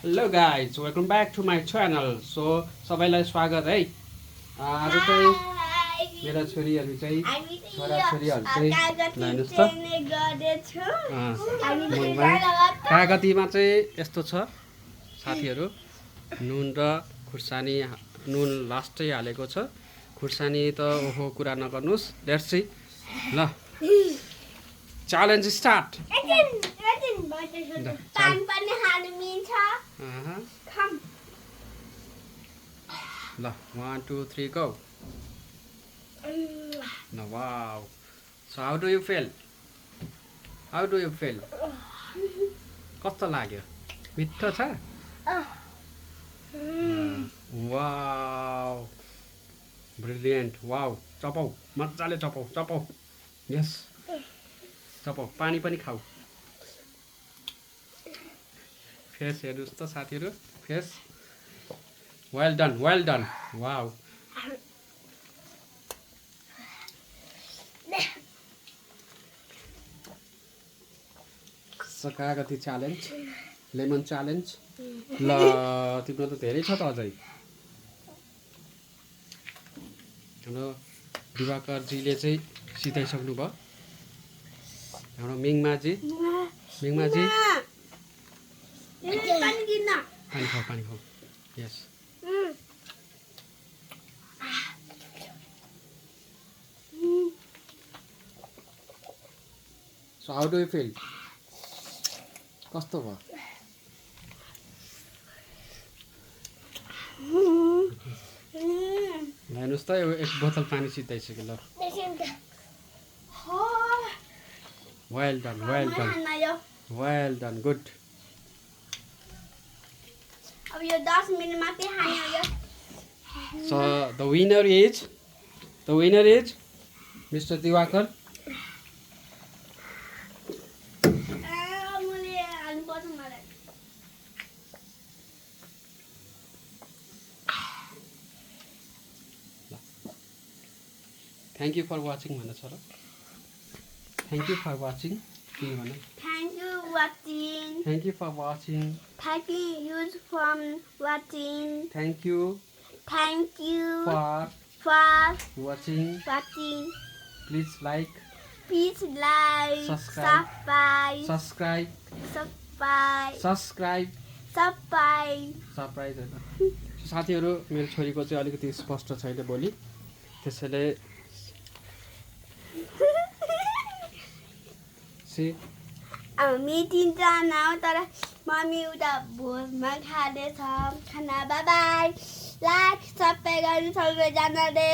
Hello guys welcome back to my channel so सबैलाई स्वागत है आज चाहिँ मेरा छोरीहरू चाहिँ छोराछोरीहरू चाहिँ हेर्नुहोस् त मुनमा कागतीमा चाहिँ यस्तो छ साथीहरू नुन र खुर्सानी नुन लास्टै हालेको छ खुर्सानी त ओहो कुरा नगर्नुहोस् लेट्स सी ल च्यालेन्ज स्टार्ट ल 1 2 3 गो ल wow so how do you feel कस्तो लाग्यो मिठो छ वाउ ब्रिलियन्ट वाउ चपाउ मजाले चपाउ यस चपाउ पानी पनि खाऊ फेस हेर्नुहोस् त साथीहरू फेस वेल डन वाउ कागती च्यालेन्ज लेमन च्यालेन्ज ल तिम्रो त धेरै छ त अझै हाम्रो दिवाकरजीले चाहिँ सिधाइसक्नु भयो हाम्रो मिङमाजी पानी खाऊ yes so how do you feel कस्तो भयो हेर्नुहोस् त एक बोतल पानी सिधाइसक्यो ल वेल डन गुड अब यो 10 मिनेट मात्रै खाने हो So the winner is Mr. Diwakar. मैले हाल्नु पर्छ मलाई Thank you for watching भन्न छ र Thank you for watching के भन्न Thank you watching Thank you for watching Thank you from watching Thank you for watching Please like subscribe surprise साथीहरू मेरो छोरीको चाहिँ अलिकति स्पष्ट छैन बोली त्यसैले हामी तिनजना हो तर मम्मी उता भोजमा खाँदैछ खाना बाई लाइक सबै गर्नु सबैजनाले